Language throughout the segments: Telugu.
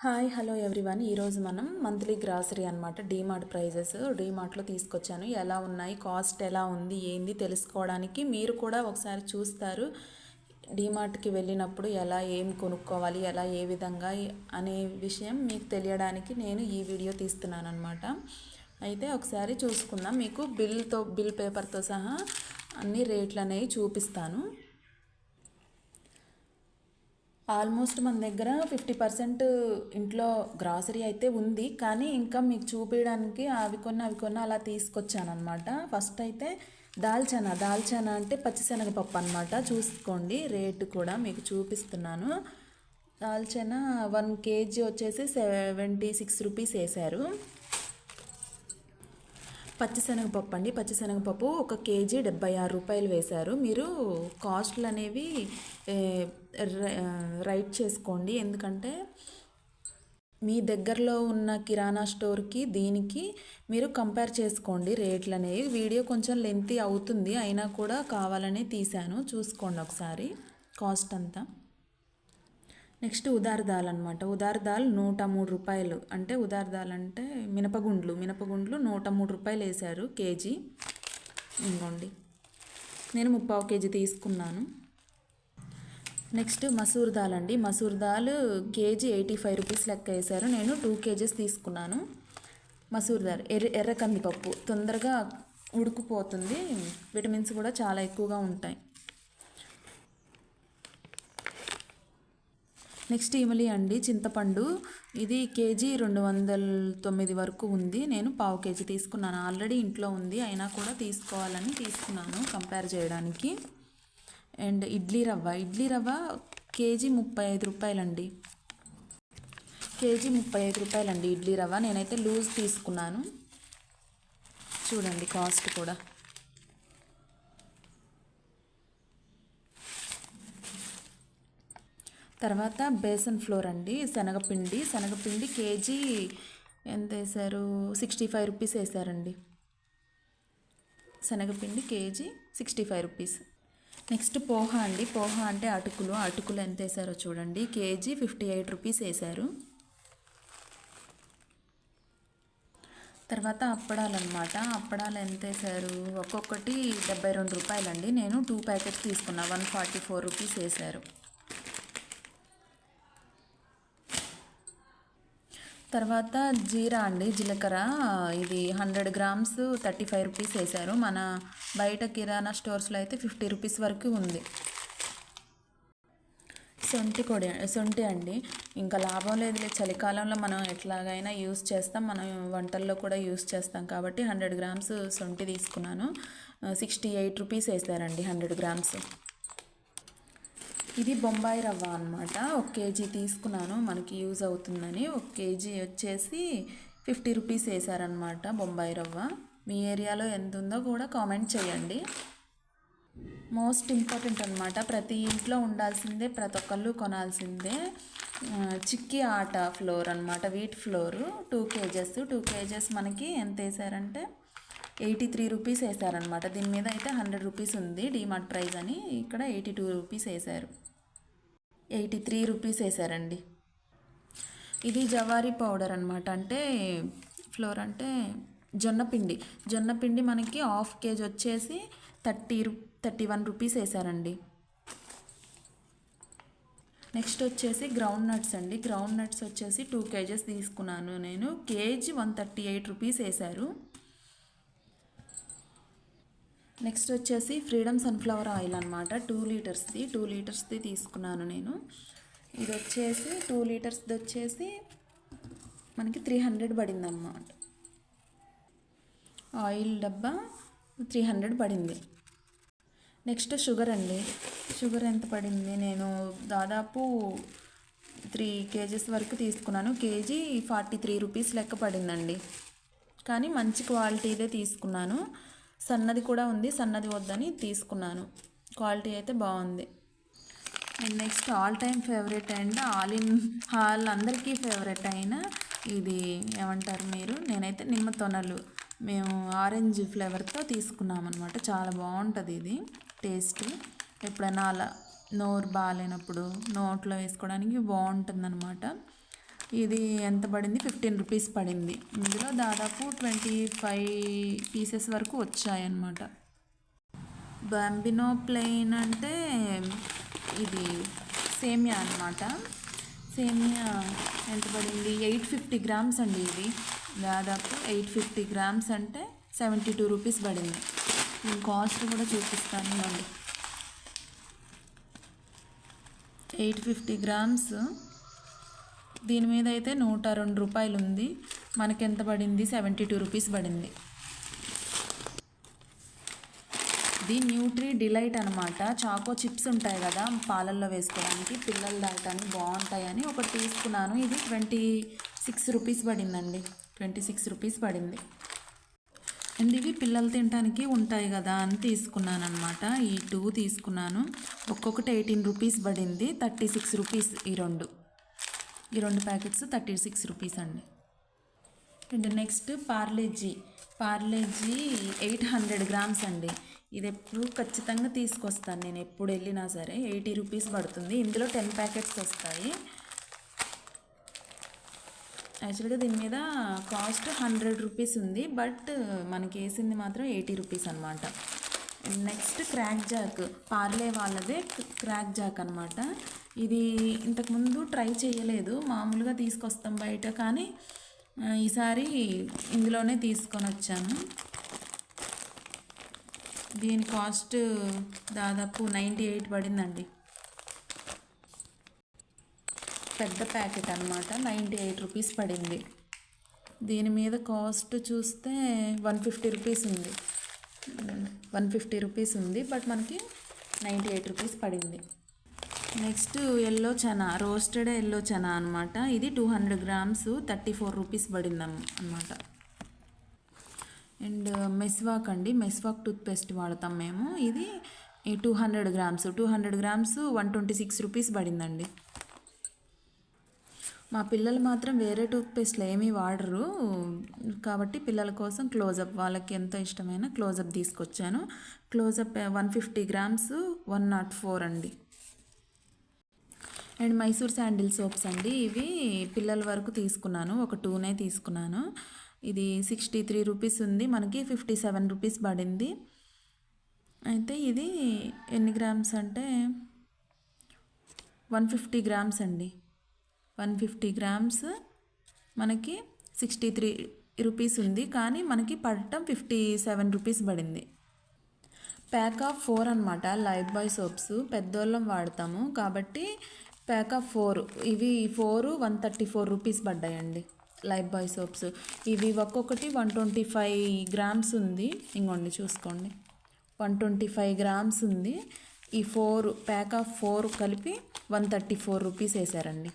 Hi hello everyone. ఈరోజు మనం మంత్లీ గ్రాసరీ అనమాట డీమార్ట్ ప్రైజెస్ డీమార్ట్లో తీసుకొచ్చాను. ఎలా ఉన్నాయి, కాస్ట్ ఎలా ఉంది, ఏంది తెలుసుకోవడానికి మీరు కూడా ఒకసారి చూస్తారు. డీమార్ట్కి వెళ్ళినప్పుడు ఎలా ఏం కొనుక్కోవాలి, ఎలా ఏ విధంగా అనే విషయం మీకు తెలియడానికి నేను ఈ వీడియో తీస్తున్నాను అనమాట. అయితే ఒకసారి చూసుకుందాం. మీకు బిల్ పేపర్తో సహా అన్ని రేట్లు అనేవి చూపిస్తాను. ఆల్మోస్ట్ మన దగ్గర 50% ఇంట్లో గ్రాసరీ అయితే ఉంది, కానీ ఇంకా మీకు చూపించడానికి అవి కొన్ని అలా తీసుకొచ్చాను అనమాట. ఫస్ట్ అయితే దాల్చనా అంటే పచ్చిశనగపప్పు అనమాట. చూసుకోండి, రేటు కూడా మీకు చూపిస్తున్నాను. దాల్చనా 1 kg వచ్చేసి 76 రూపీస్ వేశారు. పచ్చిశనగపప్పు అండి, పచ్చిశనగపప్పు 1 kg 76 రూపాయలు వేశారు. మీరు కాస్ట్లు అనేవి రైట్ చేసుకోండి, ఎందుకంటే మీ దగ్గరలో ఉన్న కిరాణా స్టోర్కి దీనికి మీరు కంపేర్ చేసుకోండి రేట్లు అనేవి. వీడియో కొంచెం లెంతీ అవుతుంది, అయినా కూడా కావాలని తీశాను. చూసుకోండి ఒకసారి కాస్ట్ అంతా. నెక్స్ట్ ఉదార్ దాల్ అనమాట. ఉదార్ దాల్ 103 రూపాయలు. అంటే ఉదార్ దాల్ అంటే మినపగుండ్లు 103 రూపాయలు వేశారు కేజీ. ఇంకోండి, నేను 3/4 kg తీసుకున్నాను. నెక్స్ట్ మసూర్ దాల్ అండి. మసూర్ దాల్ కేజీ 85 రూపీస్ లెక్క వేశారు. నేను 2 kgs తీసుకున్నాను. మసూర్ దాల్ ఎర్ర కందిపప్పు తొందరగా ఉడికిపోతుంది, విటమిన్స్ కూడా చాలా ఎక్కువగా ఉంటాయి. నెక్స్ట్ ఇమలి అండి, చింతపండు. ఇది కేజీ 209 వరకు ఉంది. నేను 1/4 kg తీసుకున్నాను. ఆల్రెడీ ఇంట్లో ఉంది, అయినా కూడా తీసుకోవాలని తీసుకున్నాను కంపేర్ చేయడానికి. అండ్ ఇడ్లీ రవ్వ కేజీ 35 రూపాయలండి. కేజీ 35 రూపాయలండి ఇడ్లీ రవ్వ. నేనైతే లూజ్ తీసుకున్నాను. చూడండి కాస్ట్ కూడా. తర్వాత బేసన్ ఫ్లోర్ అండి, శనగపిండి కేజీ ఎంత వేశారు, 65 రూపీస్ వేశారండి. శనగపిండి కేజీ 65 రూపీస్. నెక్స్ట్ పోహా అండి. పోహా అంటే అటుకులు ఎంత వేశారో చూడండి. కేజీ 58 రూపీస్ వేశారు. తర్వాత అప్పడాలు అనమాట. అప్పడాలు ఎంత వేశారు, ఒక్కొక్కటి 72 రూపాయలండి. నేను 2 ప్యాకెట్స్ తీసుకున్నా, 144 రూపీస్ వేశారు. తర్వాత జీరా అండి, జీలకర్ర. ఇది 100 గ్రామ్స్ 35 రూపీస్ వేశారు. మన బయట కిరాణా స్టోర్స్లో అయితే 50 రూపీస్ వరకు ఉంది. శొంఠి అండి, ఇంకా లాభం లేదులే, చలికాలంలో మనం ఎట్లాగైనా యూస్ చేస్తాం, మనం వంటల్లో కూడా యూస్ చేస్తాం కాబట్టి 100 గ్రామ్స్ శొంఠి తీసుకున్నాను. 68 రూపీస్ వేశారండి 100 గ్రామ్స్. ఇది బొంబాయి రవ్వ అనమాట. 1 kg తీసుకున్నాను, మనకి యూజ్ అవుతుందని. 1 kg వచ్చేసి 50 రూపీస్ వేశారనమాట బొంబాయి రవ్వ. మీ ఏరియాలో ఎంత ఉందో కూడా కామెంట్ చేయండి. మోస్ట్ ఇంపార్టెంట్ అనమాట, ప్రతి ఇంట్లో ఉండాల్సిందే, ప్రతి ఒక్కళ్ళు కొనాల్సిందే. చిక్కీ ఆటా ఫ్లోర్ అనమాట, వీట్ ఫ్లోరు 2 kgs మనకి ఎంత వేశారంటే 83 రూపీస్ వేశారనమాట. దీని మీద అయితే 100 రూపీస్ ఉంది డీమార్ట్ ప్రైస్ అని, ఇక్కడ 82 రూపీస్ వేశారు. 83 రూపీస్ వేశారండి. ఇది జవారీ పౌడర్ అనమాట, అంటే ఫ్లోర్ అంటే జొన్నపిండి మనకి 1/2 kg వచ్చేసి 31 రూపీస్ వేశారండి. నెక్స్ట్ వచ్చేసి గ్రౌండ్ నట్స్ అండి. గ్రౌండ్ నట్స్ వచ్చేసి 2 kgs తీసుకున్నాను నేను. కేజీ 138 రూపీస్ వేశారు. నెక్స్ట్ వచ్చేసి ఫ్రీడమ్ సన్ఫ్లవర్ ఆయిల్ అనమాట, 2 లీటర్స్ది తీసుకున్నాను నేను. ఇది వచ్చేసి 2 లీటర్స్ది వచ్చేసి మనకి 300 పడింది అన్నమాట. ఆయిల్ డబ్బా 300 పడింది. నెక్స్ట్ షుగర్ అండి. షుగర్ ఎంత పడింది, నేను దాదాపు 3 kgs వరకు తీసుకున్నాను. కేజీ 43 రూపీస్ లెక్క పడిందండి, కానీ మంచి క్వాలిటీదే తీసుకున్నాను. సన్నది కూడా ఉంది, సన్నది వద్దని తీసుకున్నాను. క్వాలిటీ అయితే బాగుంది. Next all time favourite and all అందరికీ ఫేవరెట్ అయిన ఇది ఏమంటారు మీరు, నేనైతే నిమ్మతొనలు, మేము ఆరెంజ్ ఫ్లేవర్తో తీసుకున్నాం అనమాట. చాలా బాగుంటుంది ఇది టేస్ట్. ఎప్పుడైనా అలా నోరు బాగాలేనప్పుడు నోట్లో వేసుకోవడానికి బాగుంటుంది అనమాట. ఇది ఎంత పడింది, 15 రూపీస్ పడింది. ఇందులో దాదాపు 25 పీసెస్ వరకు వచ్చాయన్నమాట. బాంబినో ప్లెయిన్ అంటే ఇది సేమియా అన్నమాట. సేమియా ఎంత పడింది, 850 గ్రామ్స్ అండి. ఇది దాదాపు 850 గ్రామ్స్ అంటే 72 రూపీస్ పడింది. నేను కాస్ట్ కూడా చూపిస్తాను అండి. 850 గ్రామ్స్, దీని మీద అయితే 102 రూపాయలు ఉంది. మనకి ఎంత పడింది, 72 రూపీస్ పడింది. ఇది న్యూట్రీ డిలైట్ అనమాట. చాకో చిప్స్ ఉంటాయి కదా పాలల్లో వేసుకోవడానికి, పిల్లలు తాగడానికి బాగుంటాయని ఒకటి తీసుకున్నాను. ఇది 26 రూపీస్ పడిందండి. 26 రూపీస్ పడింది. అండ్ ఇవి పిల్లలు తినడానికి ఉంటాయి కదా అని తీసుకున్నాను అనమాట. ఈ 2 తీసుకున్నాను. ఒక్కొక్కటి 18 రూపీస్ పడింది. 36 రూపీస్ ఈ రెండు ప్యాకెట్స్ 36 రూపీస్ అండి. అండ్ నెక్స్ట్ పార్లేజీ 800 గ్రామ్స్ అండి. ఇది ఎప్పుడు ఖచ్చితంగా తీసుకొస్తాను నేను, ఎప్పుడు వెళ్ళినా సరే. 80 రూపీస్ పడుతుంది. ఇందులో 10 ప్యాకెట్స్ వస్తాయి. యాక్చువల్గా దీని మీద కాస్ట్ 100 రూపీస్ ఉంది, బట్ మనకి వేసింది మాత్రం 80 రూపీస్ అనమాట. నెక్స్ట్ క్రాక్ జాక్, పార్లే వాళ్ళదే క్రాక్ జాక్ అనమాట. ఇది ఇంతకుముందు ట్రై చేయలేదు, మామూలుగా తీసుకొస్తాం బయట, కానీ ఈసారి ఇందులోనే తీసుకొని వచ్చాను. దీని కాస్ట్ దాదాపు 98 పడిందండి. పెద్ద ప్యాకెట్ అనమాట, 98 రూపీస్ పడింది. దీని మీద కాస్ట్ చూస్తే 150 రూపీస్ ఉంది. 150 రూపీస్ ఉంది, బట్ మనకి 98 రూపీస్ పడింది. Next yellow chana, roasted yellow chana అనమాట. ఇది 200 గ్రామ్స్ 34 రూపీస్ పడింది అనమాట. అండ్ మెస్వాక్ అండి, మెస్వాక్ టూత్పేస్ట్ వాడతాం మేము. ఇది 200 గ్రామ్స్ 126 రూపీస్ పడిందండి. మా పిల్లలు మాత్రం వేరే టూత్పేస్ట్లు ఏమీ వాడరు కాబట్టి పిల్లల కోసం క్లోజప్, వాళ్ళకి ఎంతో ఇష్టమైన క్లోజప్ తీసుకొచ్చాను. క్లోజప్ 150 గ్రామ్స్ 104 అండి. అండ్ మైసూర్ శాండిల్ సోప్స్ అండి. ఇవి పిల్లల వరకు తీసుకున్నాను, ఒక 2నే తీసుకున్నాను. ఇది 63 రూపీస్ ఉంది, మనకి 57 రూపీస్ పడింది. అయితే ఇది ఎన్ని గ్రామ్స్ అంటే 150 గ్రామ్స్ అండి. 150 గ్రామ్స్ మనకి 63 రూపీస్ ఉంది, కానీ మనకి పడటం 57 రూపీస్ పడింది. ప్యాక్ ఆఫ్ 4 అనమాట. లైఫ్ బాయ్ సోప్స్ పెద్దోళ్ళం వాడతాము కాబట్టి ప్యాక్ ఆఫ్ 4, ఇవి 4 134 రూపీస్ పడ్డాయండి. లైఫ్ బాయ్ సోప్స్ ఇవి ఒక్కొక్కటి 125 గ్రామ్స్ ఉంది. ఇంకోండి చూసుకోండి, 125 గ్రామ్స్ ఉంది. ఈ 4 ప్యాక్ ఆఫ్ 4 కలిపి 134 రూపీస్ వేసారండి.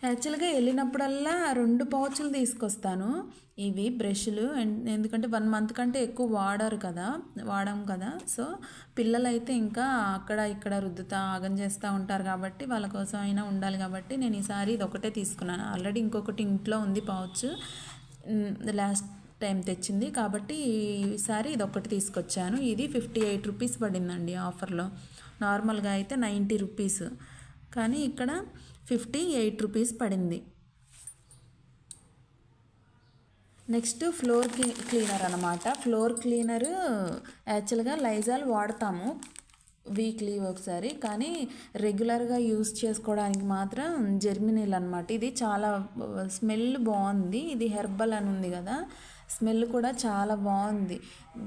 యాక్చువల్గా వెళ్ళినప్పుడల్లా 2 పౌచులు తీసుకొస్తాను. ఇవి బ్రష్లు, ఎందుకంటే 1 మంత్ కంటే ఎక్కువ వాడాం కదా. సో పిల్లలైతే ఇంకా అక్కడ ఇక్కడ రుద్దుతా ఆగం చేస్తూ ఉంటారు కాబట్టి వాళ్ళ కోసం అయినా ఉండాలి కాబట్టి నేను ఈసారి ఇది ఒకటే తీసుకున్నాను. ఆల్రెడీ ఇంకొకటి ఇంట్లో ఉంది పౌచ్, లాస్ట్ టైం తెచ్చింది కాబట్టి ఈసారి ఇది ఒకటి తీసుకొచ్చాను. ఇది 58 రూపీస్ పడిందండి ఆఫర్లో. నార్మల్గా అయితే 90 రూపీస్, కానీ ఇక్కడ 58 రూపీస్ పడింది. నెక్స్ట్ ఫ్లోర్ క్లీనర్ అనమాట. ఫ్లోర్ క్లీనర్ యాక్చువల్గా లైజాల్ వాడతాము వీక్లీ ఒకసారి, కానీ రెగ్యులర్గా యూస్ చేసుకోవడానికి మాత్రం జెర్మినిల్ అనమాట. ఇది చాలా స్మెల్ బాగుంది. ఇది హెర్బల్ అని ఉంది కదా, స్మెల్ కూడా చాలా బాగుంది.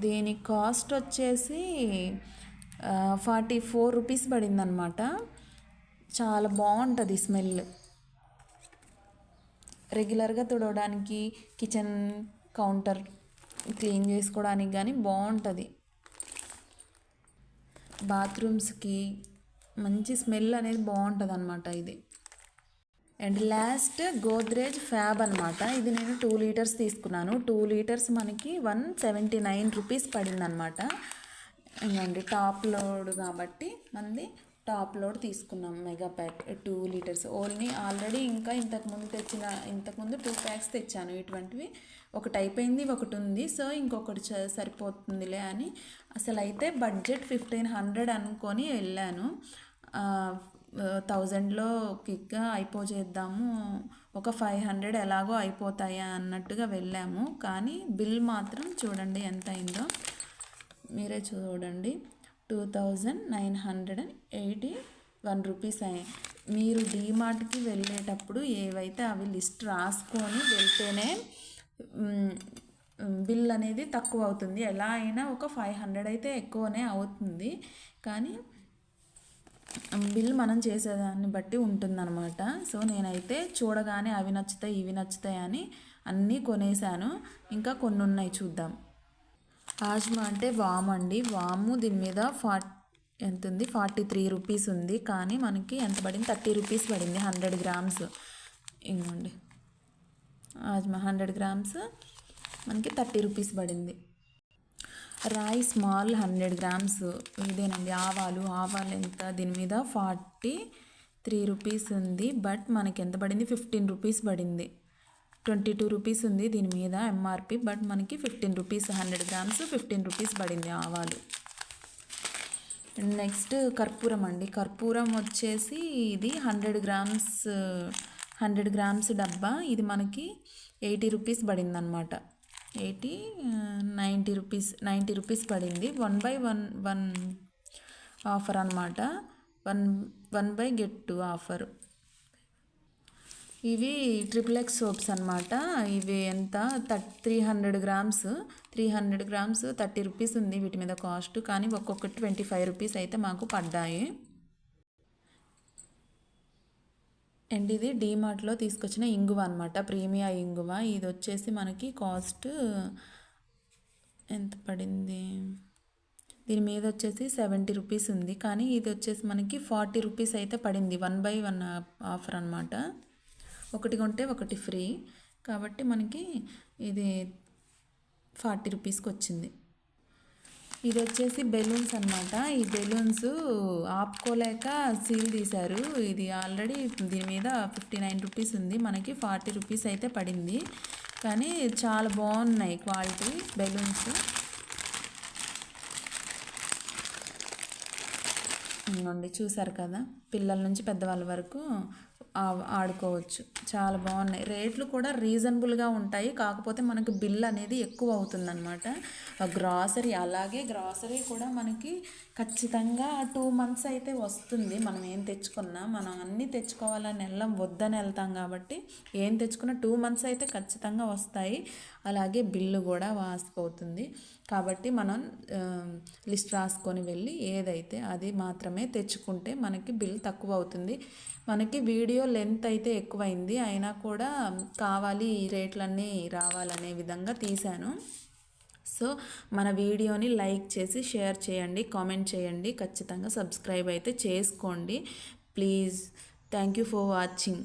దీని కాస్ట్ వచ్చేసి 44 రూపీస్ పడింది అనమాట. చాలా బాగుంటుంది స్మెల్. రెగ్యులర్గా తుడవడానికి, కిచెన్ కౌంటర్ క్లీన్ చేసుకోవడానికి కానీ బాగుంటుంది. బాత్రూమ్స్కి మంచి స్మెల్ అనేది బాగుంటుంది అనమాట ఇది. అండ్ లాస్ట్ గోద్రేజ్ ఫ్యాబ్ అనమాట. ఇది నేను 2 లీటర్స్ తీసుకున్నాను. 2 లీటర్స్ మనకి 179 రూపీస్ పడింది అనమాట. ఇంకండి టాప్ లోడ్ కాబట్టి మంది టాప్ లోడ్ తీసుకున్నాం. Mega pack 2 litres only. Already ఇంకా ఇంతకుముందు 2 ప్యాక్స్ తెచ్చాను ఇటువంటివి. ఒకటి అయిపోయింది, ఒకటి ఉంది. సో ఇంకొకటి సరిపోతుందిలే అని అసలు అయితే బడ్జెట్ 1500 అనుకొని వెళ్ళాను. 1000లో క్విక్గా అయిపోచేద్దాము, ఒక 500 ఎలాగో అయిపోతాయా అన్నట్టుగా వెళ్ళాము. కానీ బిల్ మాత్రం చూడండి ఎంత అయిందో, మీరే చూడండి 2981 రూపీస్ అయ్యాయి. మీరు డీమార్ట్కి వెళ్ళేటప్పుడు ఏవైతే అవి లిస్ట్ రాసుకొని వెళ్తేనే బిల్ అనేది తక్కువ అవుతుంది. ఎలా అయినా ఒక 500 అయితే ఎక్కువనే అవుతుంది, కానీ బిల్ మనం చేసేదాన్ని బట్టి ఉంటుందన్నమాట. సో నేనైతే చూడగానే అవి నచ్చుతాయి ఇవి నచ్చుతాయి అని అన్నీ కొనేసాను. ఇంకా కొన్ని ఉన్నాయి చూద్దాం. ఆజ్మా అంటే వాము అండి. వాము దీని మీద ఎంత ఉంది, 43 రూపీస్ ఉంది. కానీ మనకి ఎంత పడింది, 30 రూపీస్ పడింది 100 గ్రామ్స్. ఇంకోండి ఆజ్మా 100 గ్రామ్స్ మనకి 30 రూపీస్ పడింది. రాయి స్మాల్ 100 గ్రామ్స్ ఇదేనండి. ఆవాలు ఎంత, దీని మీద 43 రూపీస్ ఉంది. బట్ మనకి ఎంత పడింది, 15 రూపీస్ పడింది. 22 రూపీస్ ఉంది దీని మీద ఎంఆర్పి, బట్ మనకి 15 రూపీస్, 100 గ్రామ్స్ 15 రూపీస్ పడింది ఆవాలు. నెక్స్ట్ కర్పూరం అండి. కర్పూరం వచ్చేసి ఇది 100 గ్రామ్స్ డబ్బా. ఇది మనకి 80 రూపీస్ పడింది అనమాట. 90 రూపీస్ పడింది. 1/1 ఆఫర్ అనమాట. 1 గెట్ 2 ఆఫర్. ఇవి XXX సోప్స్ అనమాట. ఇవి ఎంత, 300 గ్రామ్స్ 30 రూపీస్ ఉంది వీటి మీద కాస్ట్. కానీ ఒక్కొక్కటి 25 రూపీస్ అయితే మాకు పడ్డాయి. అండ్ ఇది డీమార్ట్లో తీసుకొచ్చిన ఇంగువ అనమాట, ప్రీమియా ఇంగువ. ఇది వచ్చేసి మనకి కాస్ట్ ఎంత పడింది, దీని మీద వచ్చేసి 70 రూపీస్ ఉంది. కానీ ఇది వచ్చేసి మనకి 40 రూపీస్ అయితే పడింది. 1/1 ఆఫర్ అనమాట. ఒకటి కొంటే ఒకటి ఫ్రీ, కాబట్టి మనకి ఇది 40 రూపీస్కి వచ్చింది. ఇది వచ్చేసి బెలూన్స్ అనమాట. ఈ బెలూన్స్ ఆపుకోలేక సీల్ తీశారు. ఇది ఆల్రెడీ దీని మీద 59 రూపీస్ ఉంది, మనకి 40 రూపీస్ అయితే పడింది. కానీ చాలా బాగున్నాయి క్వాలిటీ బెలూన్స్. ఇవ్వండి, చూసారు కదా, పిల్లల నుంచి పెద్దవాళ్ళ వరకు ఆడుకోవచ్చు. చాలా బాగున్నాయి. రేట్లు కూడా రీజనబుల్గా ఉంటాయి. కాకపోతే మనకి బిల్ అనేది ఎక్కువ అవుతుందన్నమాట. గ్రాసరీ కూడా మనకి ఖచ్చితంగా 2 months అయితే వస్తుంది. మనం ఏం తెచ్చుకున్నా, మనం అన్నీ తెచ్చుకోవాలని వద్దని వెళ్తాం కాబట్టి ఏం తెచ్చుకున్నా 2 months అయితే ఖచ్చితంగా వస్తాయి. అలాగే బిల్లు కూడా వాసిపోతుంది. కాబట్టి మనం లిస్ట్ రాసుకొని వెళ్ళి ఏదైతే అది మాత్రమే తెచ్చుకుంటే మనకి బిల్ తక్కువ అవుతుంది. మనకి వీడియో లెంత్ అయితే ఎక్కువైంది, అయినా కూడా కావాలి ఈ రేట్లన్నీ రావాలనే విధంగా తీశాను. సో మన వీడియోని లైక్ చేసి షేర్ చేయండి, కామెంట్ చేయండి, ఖచ్చితంగా సబ్స్క్రైబ్ అయితే చేసుకోండి please. Thank you for watching.